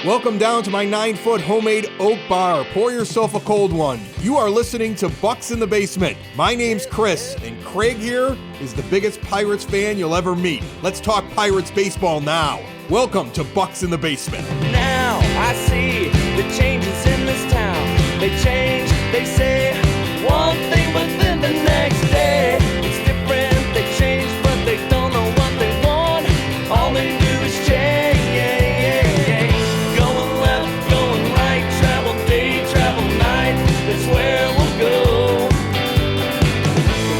Welcome down to my 9-foot homemade oak bar. Pour yourself a cold one. You are listening to Bucks in the Basement. My name's Chris, and Craig here is the biggest Pirates fan you'll ever meet. Let's talk Pirates baseball now. Welcome to Bucks in the Basement. Now I see the changes in this town. They change, they say one thing, but then the next day it's different. They change, but they don't know what they want. All they do is change. Going left, going right, travel day, travel night. That's where we'll go.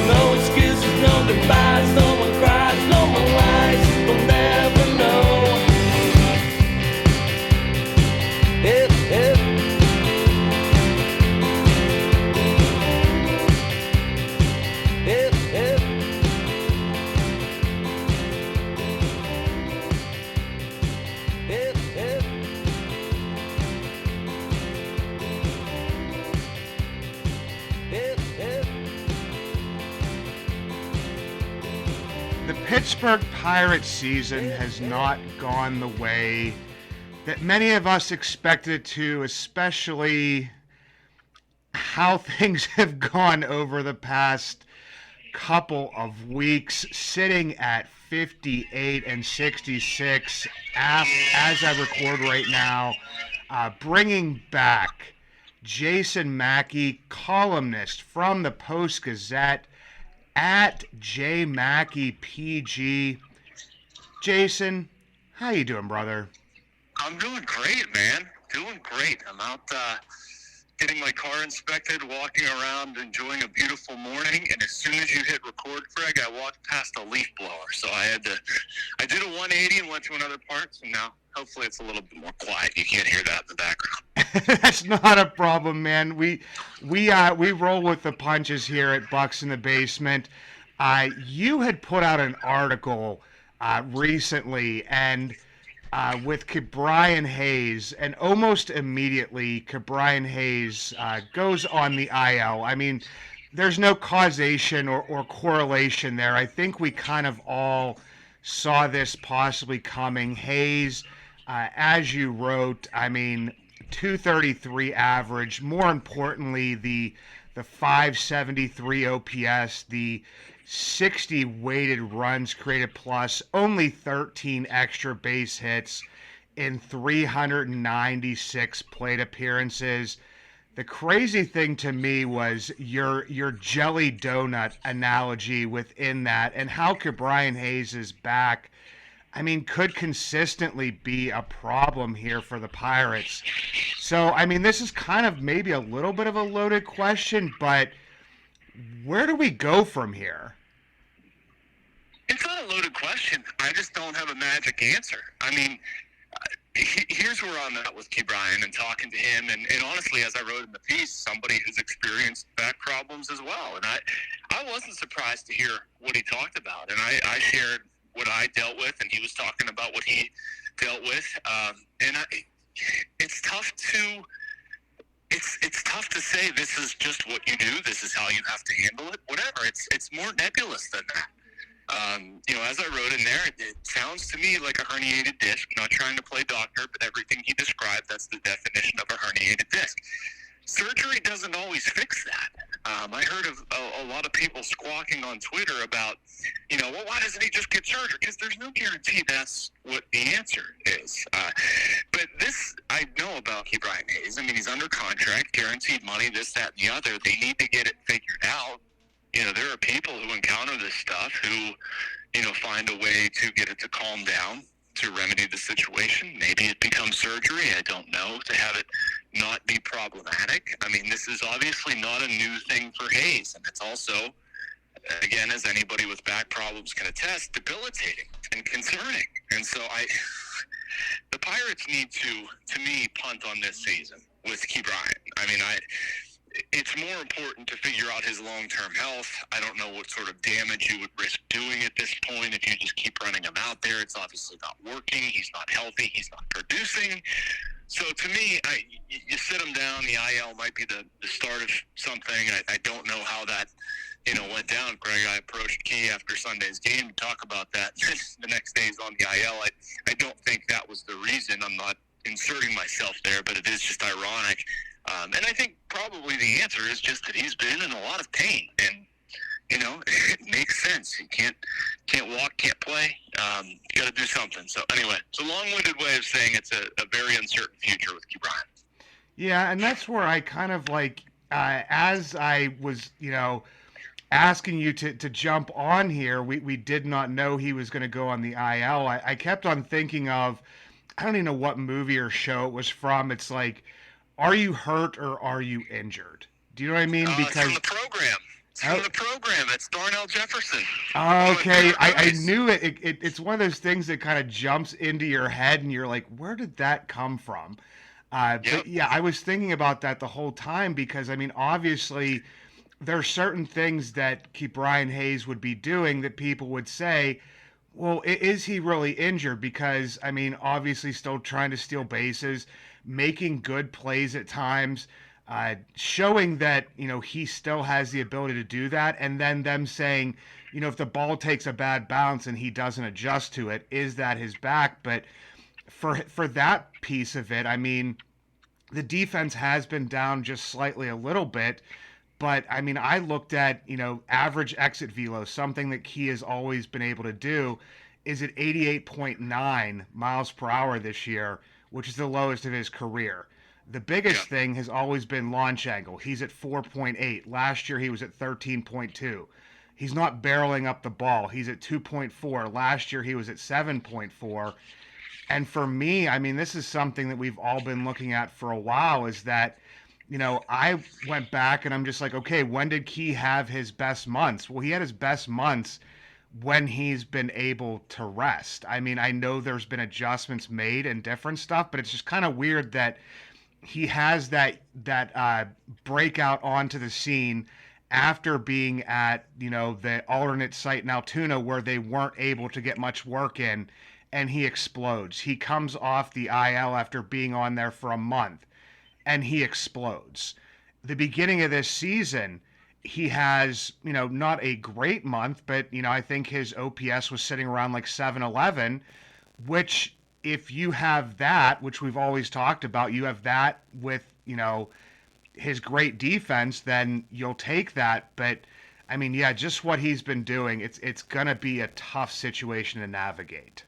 No excuses, no goodbyes, no one cries, no more lies. We'll never know. The Pittsburgh Pirates season has not gone the way that many of us expected it to, especially how things have gone over the past couple of weeks, sitting at 58 and 66 as I record right now, bringing back Jason Mackey-Columnist from the Post-Gazette at JMackeyPG. Jason, how you doing, brother? I'm doing great, man. Doing great. I'm out getting my car inspected, walking around, enjoying a beautiful morning, and as soon as you hit record, Craig, I walked past a leaf blower. So I did a 180 and went to another part, so now hopefully it's a little bit more quiet. You can't hear that in the background. That's not a problem, man. We roll with the punches here at Bucks in the Basement. You had put out an article recently, and with Bryan Hayes, and almost immediately Bryan Hayes goes on the IL. I mean, there's no causation or correlation there. I think we kind of all saw this possibly coming. Hayes, as you wrote, I mean, 233 average. More importantly, the 573 OPS, the 60 weighted runs created plus, only 13 extra base hits in 396 plate appearances. The crazy thing to me was your jelly donut analogy within that, and how Bryan Hayes' back, I mean, could consistently be a problem here for the Pirates. So, I mean, this is kind of maybe a little bit of a loaded question, but where do we go from here? It's not a loaded question. I just don't have a magic answer. I mean, here's where I'm at with Bryan and talking to him. And honestly, as I wrote in the piece, somebody who's experienced back problems as well. And I wasn't surprised to hear what he talked about. And I shared what I dealt with, and he was talking about what he dealt with. It's tough to say this is just what you do, this is how you have to handle it, whatever. It's more nebulous than that. As I wrote in there, it sounds to me like a herniated disc. Not trying to play doctor, but everything he described, that's the definition of a herniated disc. Surgery doesn't always fix that. I heard of a lot of people squawking on Twitter about, well, why doesn't he just get surgery? Because there's no guarantee that's what the answer is. But this, I know about Bryan Hayes. I mean, he's under contract, guaranteed money, this, that, and the other. They need to get it figured out. There are people who encounter this stuff who, find a way to get it to calm down, to remedy the situation. Maybe it becomes surgery. I don't know, to have it not be problematic. I mean, this is obviously not a new thing for Hayes, and it's also, again, as anybody with back problems can attest, debilitating and concerning. And so the Pirates need to me, punt on this season with Bryan. I mean, it's more important to figure out his long-term health. I don't know what sort of damage you would risk doing at this point if you just keep running him out there. It's obviously not working. He's not healthy. He's not producing. So to me, you sit him down. The IL might be the start of something. I don't know how that went down, Greg. I approached Key after Sunday's game to talk about that. The next day he's on the IL. I don't think that was the reason. I'm not inserting myself there, but it is just ironic. And I think probably the answer is just that he's been in a lot of pain, and it makes sense. He can't walk, can't play. You got to do something. So anyway, it's a long-winded way of saying it's a very uncertain future with Bryan. Yeah, and that's where I kind of like, as I was, asking you to jump on here, we did not know he was going to go on the IL. I kept on thinking of, I don't even know what movie or show it was from. It's like, are you hurt or are you injured? Do you know what I mean? Because it's from the program. It's from the program. It's Darnell Jefferson. Okay, I knew it. It's one of those things that kind of jumps into your head, and you're like, where did that come from? But yeah, I was thinking about that the whole time because, I mean, obviously there are certain things that Brian Hayes would be doing that people would say, well, is he really injured? Because, I mean, obviously still trying to steal bases, making good plays at times, showing that, he still has the ability to do that. And then them saying, if the ball takes a bad bounce and he doesn't adjust to it, is that his back? But for that piece of it, I mean, the defense has been down just slightly a little bit. But, I mean, I looked at, average exit velo, something that he has always been able to do, is at 88.9 miles per hour this year, which is the lowest of his career. The biggest thing has always been launch angle. He's at 4.8. Last year he was at 13.2. He's not barreling up the ball. He's at 2.4. Last year he was at 7.4. And for me, I mean, this is something that we've all been looking at for a while, is that, I went back and I'm just like, okay, when did Key have his best months? Well, he had his best months when he's been able to rest. I mean, I know there's been adjustments made and different stuff, but it's just kind of weird that he has that breakout onto the scene after being at, the alternate site in Altoona where they weren't able to get much work in, and he explodes. He comes off the IL after being on there for a month, and he explodes. The beginning of this season, he has, not a great month, but, I think his OPS was sitting around like 711, which if you have that, which we've always talked about, you have that with, his great defense, then you'll take that. But, I mean, yeah, just what he's been doing, it's going to be a tough situation to navigate.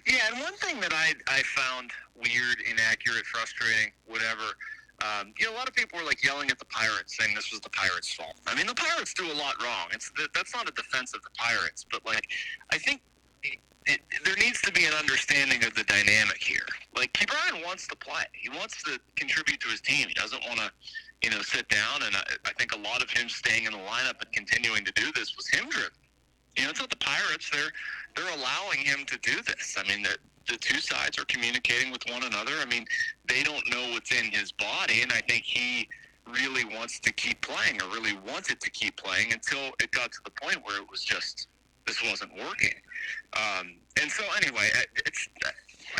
Yeah, and one thing that I found weird, inaccurate, frustrating, whatever, a lot of people were like yelling at the Pirates, saying this was the Pirates' fault. I mean, the Pirates do a lot wrong. That's not a defense of the Pirates, but like, I think there needs to be an understanding of the dynamic here. Like, Bryan wants to play. He wants to contribute to his team. He doesn't want to, sit down. And I think a lot of him staying in the lineup and continuing to do this was him driven. It's not the Pirates. They're allowing him to do this. I mean, the two sides are communicating with one another. I mean, they don't know what's in his body, and I think he really wants to keep playing, or really wanted to keep playing, until it got to the point where it was just, this wasn't working. And so anyway,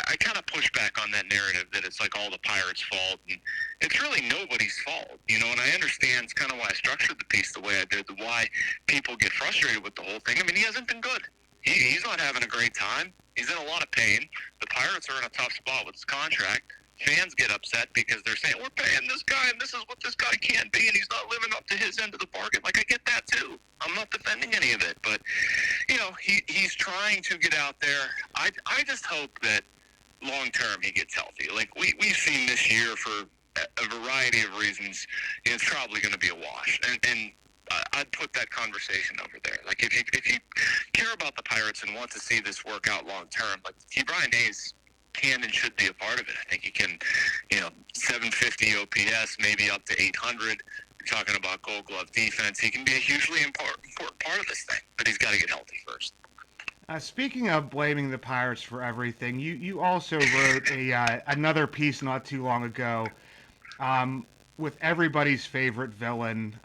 I kind of push back on that narrative that it's like all the Pirates' fault, and it's really nobody's fault, and I understand it's kind of why I structured the piece the way I did, why people get frustrated with the whole thing. I mean, he hasn't been good. He's not having a great time. He's in a lot of pain. The Pirates are in a tough spot with his contract. Fans get upset because they're saying, we're paying this guy, and this is what this guy can't be, and he's not living up to his end of the bargain. Like, I get that, too. I'm not defending any of it. But, he's trying to get out there. I just hope that long-term he gets healthy. Like, we've seen this year for a variety of reasons, it's probably going to be a wash. And I'd put that conversation over there. Like, if you care about the Pirates and want to see this work out long-term, like, Bryan Hayes can and should be a part of it. I think he can, 750 OPS, maybe up to 800. You're talking about Gold Glove defense. He can be a hugely important part of this thing, but he's got to get healthy first. Speaking of blaming the Pirates for everything, you also wrote another piece not too long ago with everybody's favorite villain,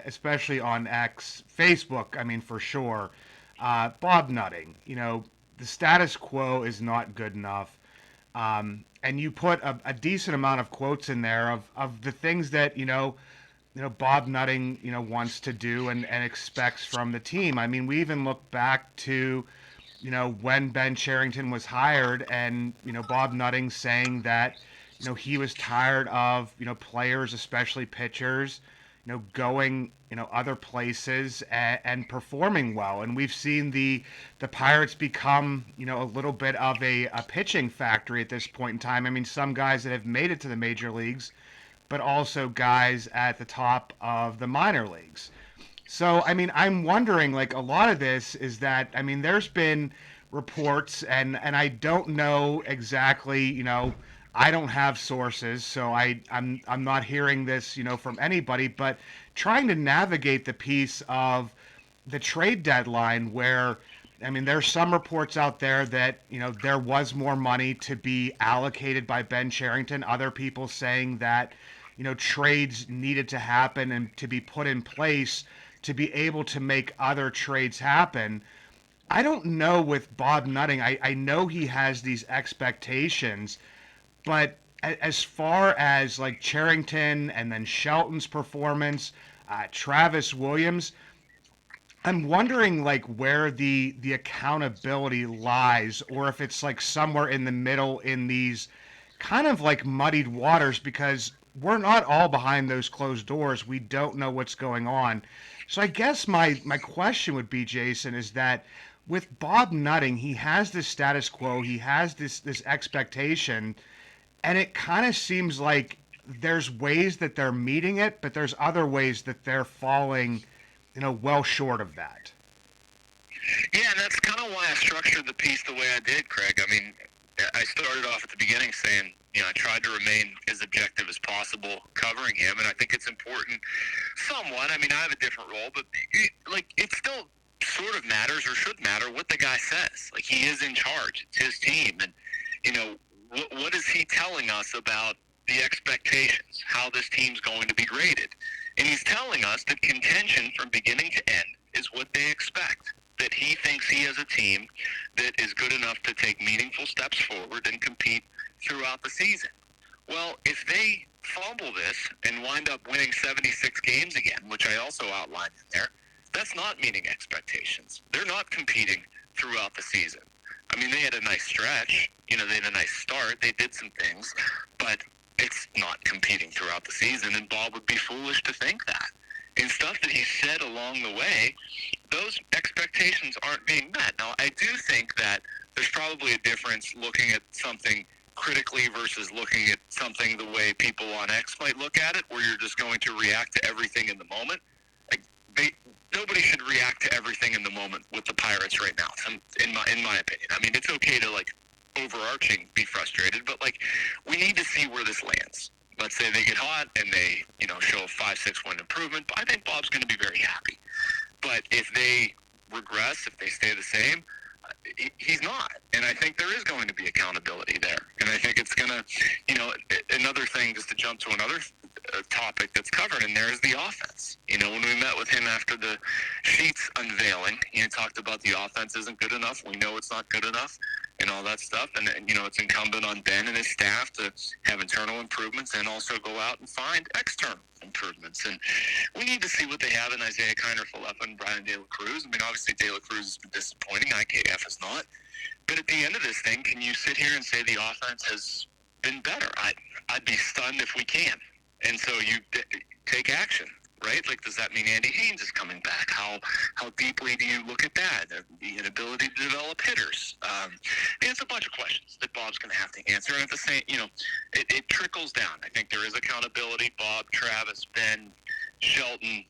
especially on Facebook, I mean, for sure, Bob Nutting. The status quo is not good enough. And you put a decent amount of quotes in there of the things that, Bob Nutting, wants to do and expects from the team. I mean, we even look back to, when Ben Cherington was hired, and Bob Nutting saying that he was tired of players, especially pitchers, going other places and performing well. And we've seen the Pirates become a little bit of a pitching factory at this point in time. I mean, some guys that have made it to the major leagues, but also guys at the top of the minor leagues. So, I mean, I'm wondering, like, a lot of this is that, I mean, there's been reports, and I don't know exactly, I don't have sources, so I'm not hearing this, from anybody, but trying to navigate the piece of the trade deadline where, I mean, there's some reports out there that, there was more money to be allocated by Ben Cherington, other people saying that, trades needed to happen and to be put in place to be able to make other trades happen. I don't know with Bob Nutting. I know he has these expectations, but as far as like Cherington and then Shelton's performance, Travis Williams, I'm wondering like where the accountability lies, or if it's like somewhere in the middle in these kind of like muddied waters, because we're not all behind those closed doors. We don't know what's going on. So I guess my question would be, Jason, is that with Bob Nutting, he has this status quo, he has this expectation, and it kind of seems like there's ways that they're meeting it, but there's other ways that they're falling, well short of that. Yeah, and that's kind of why I structured the piece the way I did, Craig. I mean, I started off at the beginning saying, I tried to remain as objective as possible covering him, and I think it's important somewhat. I mean, I have a different role, but it still sort of matters, or should matter, what the guy says. Like, he is in charge. It's his team, and, what is he telling us about the expectations, how this team's going to be graded? And he's telling us that contention from beginning to end is what they expect, that he thinks he has a team that is good enough to take meaningful steps forward and compete throughout the season. Well, if they fumble this and wind up winning 76 games again, which I also outlined in there, that's not meeting expectations. They're not competing throughout the season. I mean, they had a nice stretch. They had a nice start. They did some things, but it's not competing throughout the season, and Bob would be foolish to think that. And stuff that he said along the way, those expectations aren't being met. Now, I do think that there's probably a difference looking at something critically versus looking at something the way people on X might look at it, where you're just going to react to everything in the moment. Nobody should react to everything in the moment with the Pirates right now, in my opinion. I mean, it's okay to, like, overarching be frustrated, but, like, we need to see where this lands. Let's say they get hot and they, show a 5-6 win improvement. I think Bob's going to be very happy. But if they regress, if they stay the same, he's not. And I think there is going to be accountability there. And I think it's going to, another thing, just to jump to another topic that's covered in there, is the offense. When we met with him after the Sheets unveiling, he talked about the offense isn't good enough. We know it's not good enough and all that stuff. And it's incumbent on Ben and his staff to have internal improvements and also go out and find external improvements. And we need to see what they have in Isaiah Kiner-Falefa and Bryan Cruz. I mean, obviously, De La Cruz has been disappointing. IKF has not. But at the end of this thing, can you sit here and say the offense has been better? I'd be stunned if we can. And so you take action, right? Like, does that mean Andy Haynes is coming back? How deeply do you look at that? The inability to develop hitters. It's a bunch of questions that Bob's going to have to answer. And at the same, it trickles down. I think there is accountability. Bob, Travis, Ben, Shelton,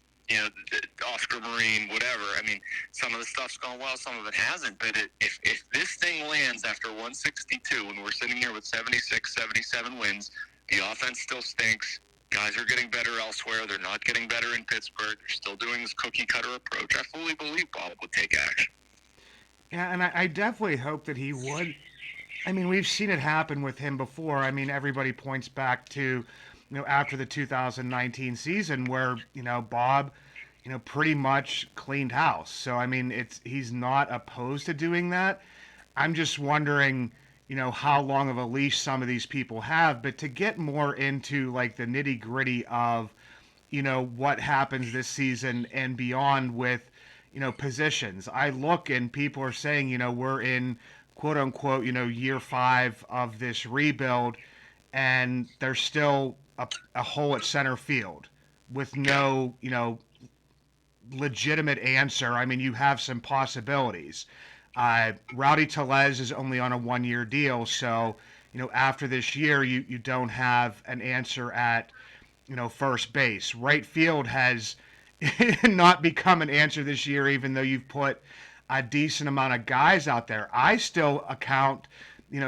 Oscar Marine, whatever. I mean, some of the stuff's gone well, some of it hasn't. But if this thing lands after 162 and we're sitting here with 76, 77 wins, the offense still stinks. Guys are getting better elsewhere. They're not getting better in Pittsburgh. They're still doing this cookie-cutter approach. I fully believe Bob would take action. Yeah, and I definitely hope that he would. I mean, we've seen it happen with him before. I mean, everybody points back to, after the 2019 season where, Bob, pretty much cleaned house. So, I mean, he's not opposed to doing that. I'm just wondering, how long of a leash some of these people have, but to get more into like the nitty gritty of, what happens this season and beyond with, positions. I look and people are saying, we're in quote unquote, year 5 of this rebuild, and there's still a hole at center field with no, legitimate answer. I mean, you have some possibilities. Rowdy Tellez is only on a 1-year deal, so after this year, you don't have an answer at first base. Right field has not become an answer this year, even though you've put a decent amount of guys out there. I still account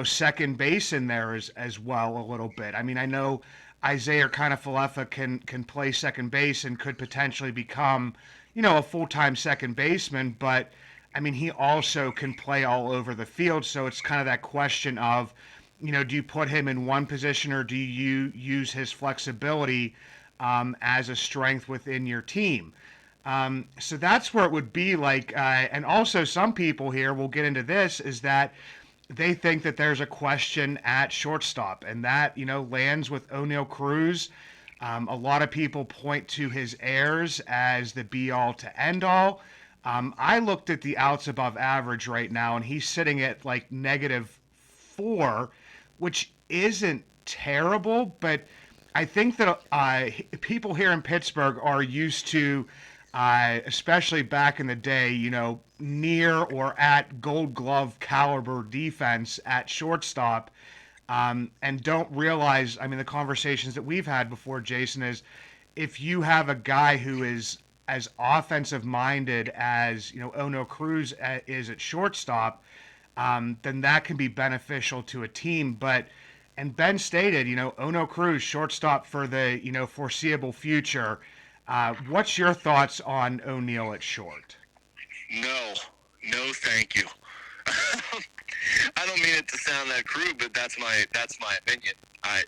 second base in there as well a little bit. I mean, I know Isaiah Kiner-Falefa can play second base and could potentially become a full-time second baseman, but I mean, he also can play all over the field. So it's kind of that question of, do you put him in one position or do you use his flexibility as a strength within your team? So that's where it would be like, and also some people here, we'll get into this, is that they think that there's a question at shortstop, and that, lands with Oneil Cruz. A lot of people point to his errors as the be-all to end-all. I looked at the outs above average right now, and he's sitting at like -4, which isn't terrible, but I think that people here in Pittsburgh are used to, especially back in the day, near or at Gold Glove caliber defense at shortstop, and don't realize, I mean, the conversations that we've had before, Jason, is if you have a guy who is as offensive minded as Oneil Cruz is at shortstop, then that can be beneficial to a team. And Ben stated, Oneil Cruz shortstop for the foreseeable future. What's your thoughts on Oneil at short? No, thank you. I don't mean it to sound that crude, but that's my opinion. I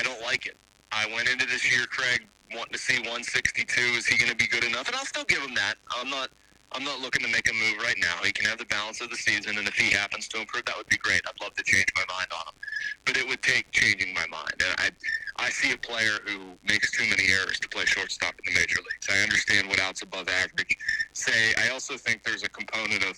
don't like it. I went into this year, Craig, wanting to see 162. Is he going to be good enough? And I'll still give him that. I'm not looking to make a move right now. He can have the balance of the season, and if he happens to improve, that would be great. I'd love to change my mind on him, but it would take changing my mind. And I see a player who makes too many errors to play shortstop in the major leagues. I understand what outs above average say. I also think there's a component of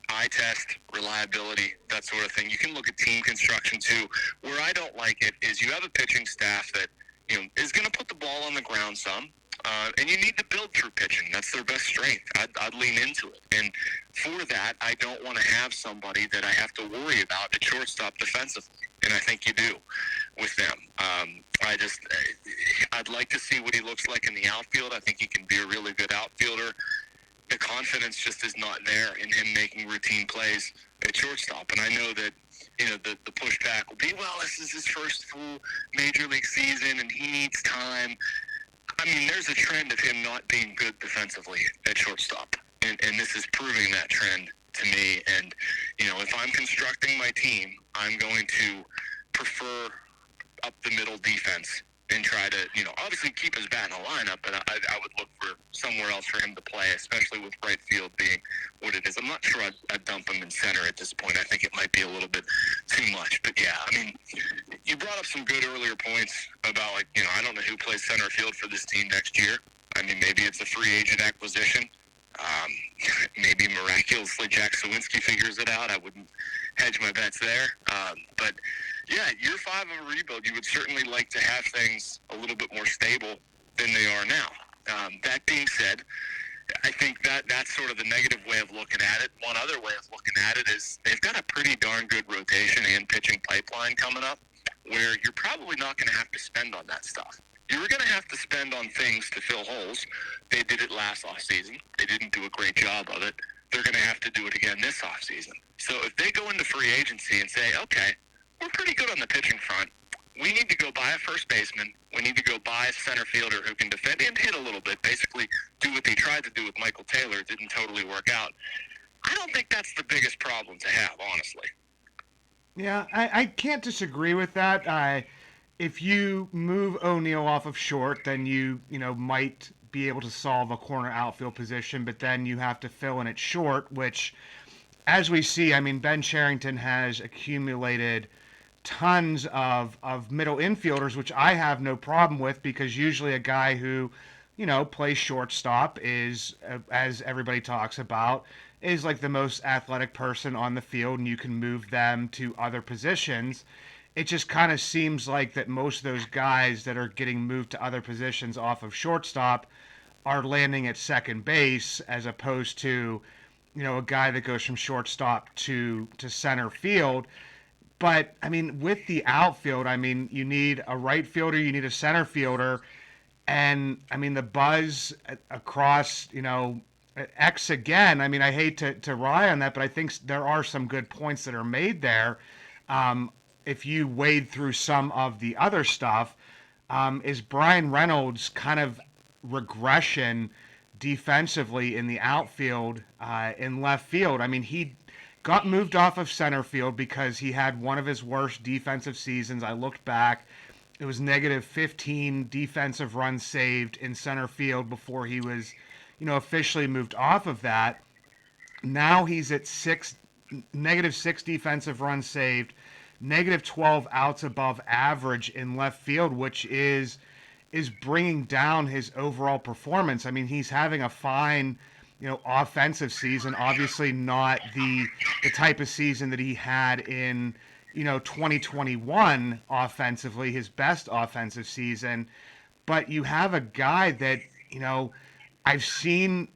eye test, reliability, that sort of thing. You can look at team construction too. Where I don't like it is you have a pitching staff that is going to put the ball on the ground some, and you need to build through pitching. That's their best strength. I'd lean into it. And for that, I don't want to have somebody that I have to worry about at shortstop defensively, and I think you do with them. I'd like to see what he looks like in the outfield. I think he can be a really good outfielder. The confidence just is not there in him making routine plays at shortstop. And I know that, the pushback will be, well, this is his first full major league season and he needs time. I mean, there's a trend of him not being good defensively at shortstop. And this is proving that trend to me. And, if I'm constructing my team, I'm going to prefer up the middle defense and try to, obviously keep his bat in the lineup, but I would look for somewhere else for him to play, especially with right field being what it is. I'm not sure I'd dump him in center at this point. I think it might be a little bit too much. But, yeah, I mean, you brought up some good earlier points about, I don't know who plays center field for this team next year. I mean, maybe it's a free agent acquisition. Maybe miraculously Jack Sawinski figures it out. I wouldn't hedge my bets there. But, yeah, year 5 of a rebuild, you would certainly like to have things a little bit more stable than they are now. That being said, I think that's sort of the negative way of looking at it. One other way of looking at it is they've got a pretty darn good rotation and pitching pipeline coming up where you're probably not going to have to spend on that stuff. You're going to have to spend on things to fill holes. They did it last offseason. They didn't do a great job of it. They're going to have to do it again this offseason. So if they go into free agency and say, okay, we're pretty good on the pitching front. We need to go buy a first baseman. We need to go buy a center fielder who can defend and hit a little bit, basically do what they tried to do with Michael Taylor. It didn't totally work out. I don't think that's the biggest problem to have, honestly. Yeah, I can't disagree with that. If you move Oneil off of short, then you might be able to solve a corner outfield position, but then you have to fill in at short, which, as we see, I mean, Ben Cherington has accumulated tons of middle infielders, which I have no problem with, because usually a guy who, plays shortstop, is, as everybody talks about, is like the most athletic person on the field, and you can move them to other positions. It just kind of seems like that most of those guys that are getting moved to other positions off of shortstop are landing at second base, as opposed to, a guy that goes from shortstop to center field. But I mean, with the outfield, I mean, you need a right fielder, you need a center fielder, and I mean the buzz across, X again. I mean, I hate to rely on that, but I think there are some good points that are made there. If you wade through some of the other stuff, is Bryan Reynolds kind of regression defensively in the outfield, in left field. I mean, he got moved off of center field because he had one of his worst defensive seasons. I looked back. It was negative 15 defensive runs saved in center field before he was, officially moved off of that. Now he's at negative 6 defensive runs saved, negative 12 outs above average in left field, which is bringing down his overall performance. I mean, he's having a fine, offensive season. Obviously not the type of season that he had in, 2021 offensively, his best offensive season. But you have a guy that, I've seen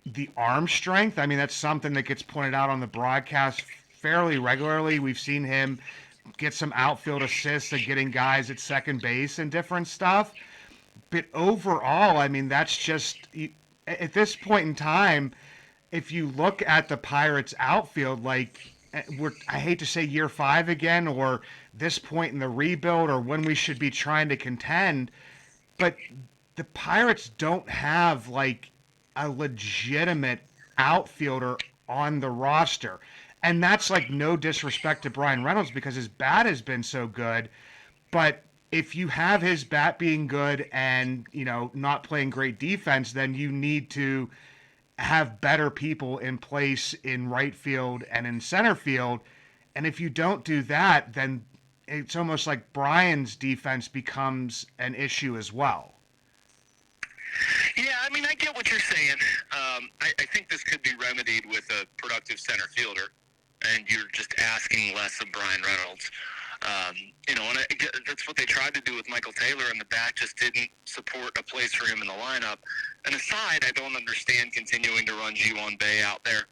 the arm strength. I mean, that's something that gets pointed out on the broadcast fairly regularly. We've seen him get some outfield assists at getting guys at second base and different stuff. But overall, I mean, that's just, at this point in time, if you look at the Pirates outfield, like, I hate to say year 5 again, or this point in the rebuild, or when we should be trying to contend, but the Pirates don't have like a legitimate outfielder on the roster. And that's like no disrespect to Bryan Reynolds because his bat has been so good. But if you have his bat being good and, not playing great defense, then you need to have better people in place in right field and in center field. And if you don't do that, then it's almost like Bryan's defense becomes an issue as well. Yeah, I mean, I get what you're saying. I think this could be remedied with a productive center fielder, and you're just asking less of Bryan Reynolds. That's what they tried to do with Michael Taylor, and the bat just didn't support a place for him in the lineup. And aside, I don't understand continuing to run Ji-Won Bae out there.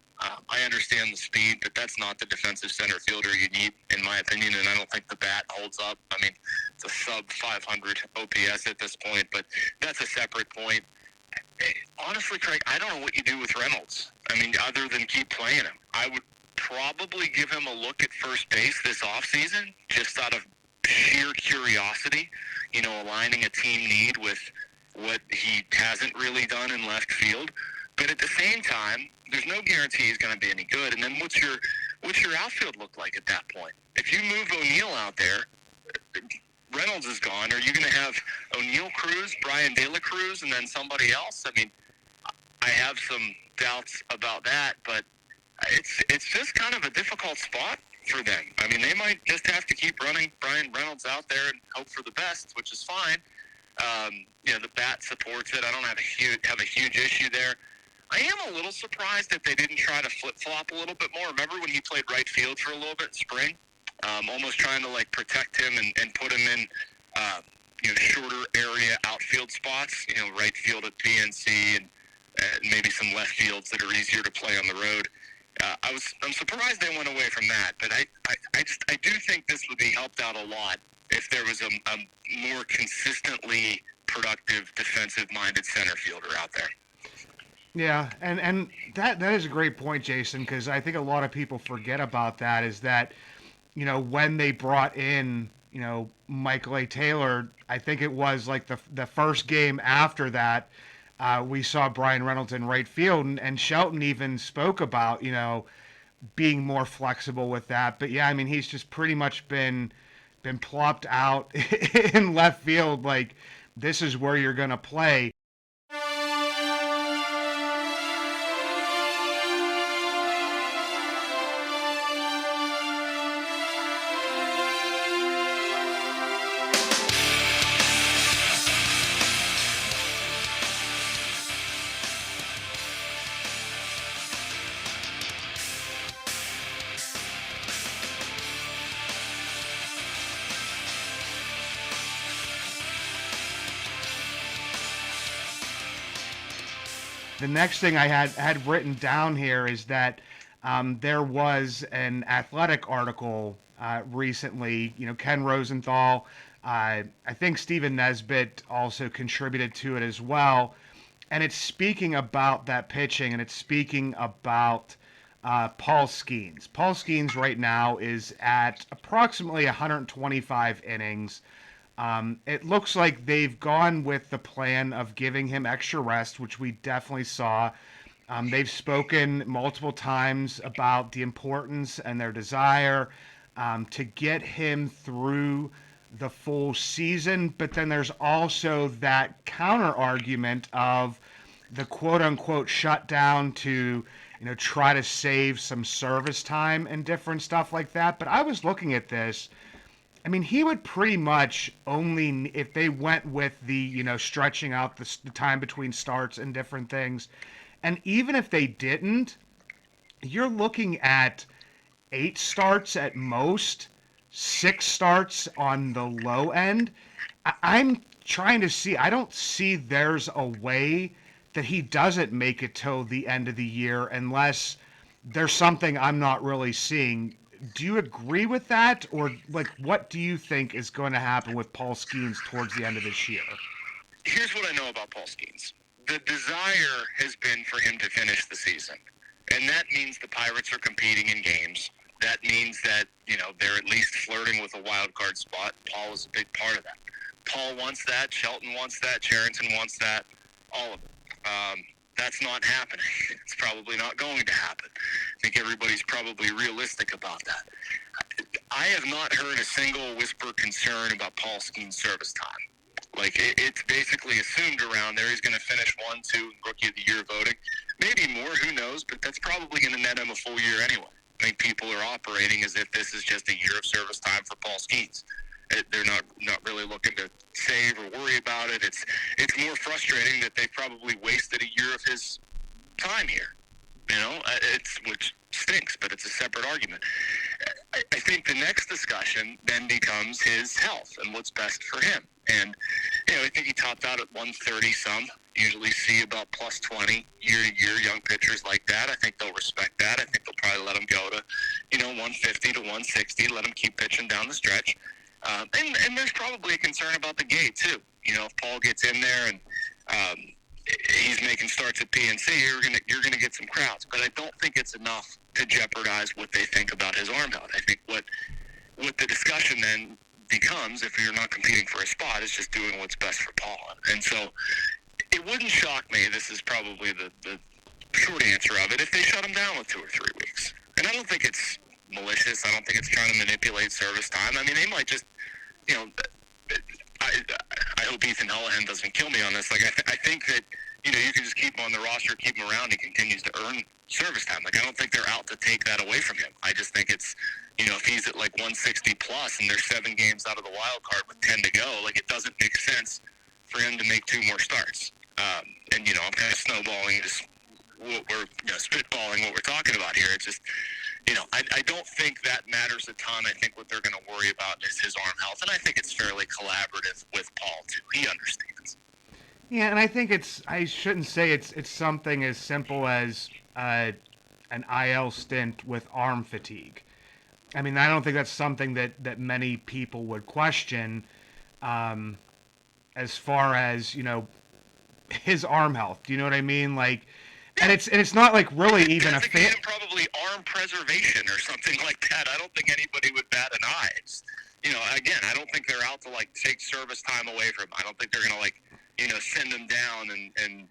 I understand the speed, but that's not the defensive center fielder you need, in my opinion, and I don't think the bat holds up. I mean, it's a sub-500 OPS at this point, but that's a separate point. Honestly, Craig, I don't know what you do with Reynolds. I mean, other than keep playing him. I would probably give him a look at first base this offseason, just out of sheer curiosity, aligning a team need with what he hasn't really done in left field. But at the same time, there's no guarantee he's going to be any good. And then what's your outfield look like at that point? If you move Oneil out there, Reynolds is gone. Are you going to have Oneil Cruz, Bryan De La Cruz, and then somebody else? I mean, I have some doubts about that, but it's just kind of a difficult spot for them. I mean, they might just have to keep running Bryan Reynolds out there and hope for the best, which is fine. The bat supports it. I don't have a huge issue there. I am a little surprised that they didn't try to flip-flop a little bit more. Remember when he played right field for a little bit in spring? Almost trying to, like, protect him and put him in, shorter area outfield spots, right field at PNC and maybe some left fields that are easier to play on the road. I'm surprised they went away from that, but I do think this would be helped out a lot if there was a more consistently productive defensive-minded center fielder out there. Yeah, and that is a great point, Jason, because I think a lot of people forget about that, is that, when they brought in, Michael A. Taylor, I think it was like the first game after that, we saw Bryan Reynolds in right field, and Shelton even spoke about, being more flexible with that. But yeah, I mean, he's just pretty much been plopped out in left field, like, this is where you're going to play. The next thing I had written down here is that there was an Athletic article recently. Ken Rosenthal, I think Stephen Nesbitt also contributed to it as well, and it's speaking about that pitching, and it's speaking about Paul Skenes. Paul Skenes right now is at approximately 125 innings. It looks like they've gone with the plan of giving him extra rest, which we definitely saw. They've spoken multiple times about the importance and their desire to get him through the full season, but then there's also that counter argument of the quote unquote shutdown to try to save some service time and different stuff like that. But I was looking at this. I mean, he would pretty much only, if they went with the stretching out the time between starts and different things, and even if they didn't, you're looking at 8 starts at most, 6 starts on the low end. I'm trying to see, I don't see there's a way that he doesn't make it till the end of the year unless there's something I'm not really seeing. Do you agree with that? Or what do you think is going to happen with Paul Skenes towards the end of this year? Here's what I know about Paul Skenes. The desire has been for him to finish the season. And that means the Pirates are competing in games. That means that, they're at least flirting with a wild card spot. Paul is a big part of that. Paul wants that. Shelton wants that. Cherington wants that. All of it. That's not happening. It's probably not going to happen. I think everybody's probably realistic about that. I have not heard a single whisper concern about Paul Skenes' service time. It's basically assumed around there he's going to finish 1-2 Rookie of the Year voting. Maybe more, who knows, but that's probably going to net him a full year anyway. I think people are operating as if this is just a year of service time for Paul Skenes. They're not really looking to save or worry about it. It's more frustrating that they probably wasted a year of his time here. Which stinks, but it's a separate argument. I think the next discussion then becomes his health and what's best for him. And, I think he topped out at 130 some. Usually see about plus 20 year to year, young pitchers like that. I think they'll respect that. I think they'll probably let him go to, 150 to 160, let him keep pitching down the stretch. And there's probably a concern about the gate, too. If Paul gets in there and he's making starts at PNC, you're gonna get some crowds. But I don't think it's enough to jeopardize what they think about his arm health. I think what the discussion then becomes, if you're not competing for a spot, is just doing what's best for Paul. And so it wouldn't shock me, this is probably the short answer of it, if they shut him down with 2 or 3 weeks. And I don't think it's malicious. I don't think it's trying to manipulate service time. I mean, they might just, I hope Ethan Hullahan doesn't kill me on this. I think that, you can just keep him on the roster, keep him around. He continues to earn service time. I don't think they're out to take that away from him. I just think it's, if he's at 160 plus and there's 7 games out of the wild card with 10 to go, it doesn't make sense for him to make 2 more starts. And, I'm kind of snowballing just what we're, spitballing what we're talking about here. It's just, I don't think that matters a ton. I think what they're going to worry about is his arm health, and I think it's fairly collaborative with Paul, too. He understands. Yeah, and I think I shouldn't say it's something as simple as an IL stint with arm fatigue. I mean, I don't think that's something that many people would question as far as, his arm health. Do you know what I mean? And it's not really even a fan. Probably arm preservation or something like that. I don't think anybody would bat an eye. It's, again, I don't think they're out to take service time away from him. I don't think they're gonna send him down and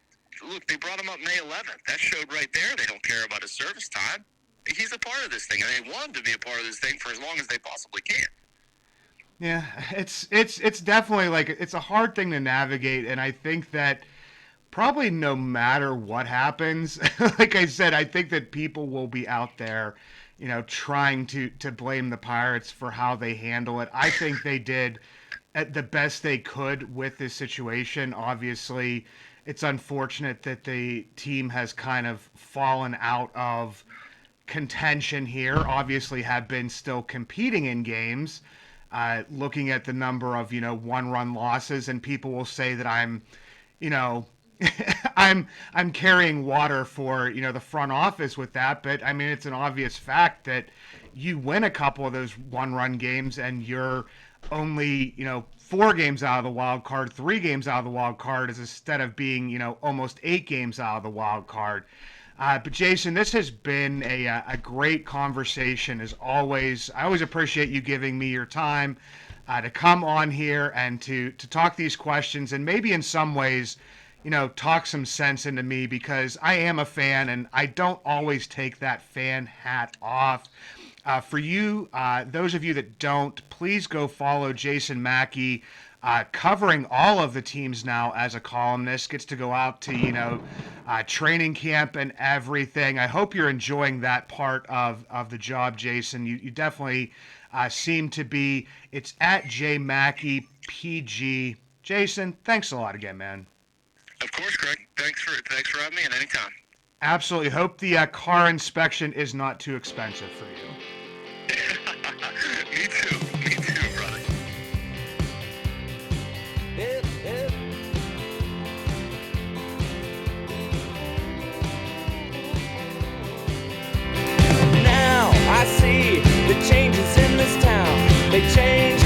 look. They brought him up May 11th. That showed right there they don't care about his service time. He's a part of this thing, and they want him to be a part of this thing for as long as they possibly can. Yeah, it's definitely it's a hard thing to navigate, and I think that probably no matter what happens, like I said, I think that people will be out there, trying to blame the Pirates for how they handle it. I think they did the best they could with this situation. Obviously, it's unfortunate that the team has kind of fallen out of contention here. Obviously, have been still competing in games. Looking at the number of 1-run losses, and people will say that I'm I'm carrying water for, the front office with that, but I mean, it's an obvious fact that you win a couple of those one-run games and you're only, 4 games out of the wild card, 3 games out of the wild card, as instead of being, almost 8 games out of the wild card. But Jason, this has been a great conversation as always. I always appreciate you giving me your time to come on here and to talk these questions, and maybe in some ways, talk some sense into me, because I am a fan and I don't always take that fan hat off. For you, those of you that don't, please go follow Jason Mackey, covering all of the teams now as a columnist. Gets to go out to, training camp and everything. I hope you're enjoying that part of the job, Jason. You definitely seem to be. It's at JMackeyPG. Jason, thanks a lot again, man. Of course, Craig. Thanks for having me, and anytime. Absolutely. Hope the car inspection is not too expensive for you. Me too, brother. Hip, hip. Now I see the changes in this town. They change.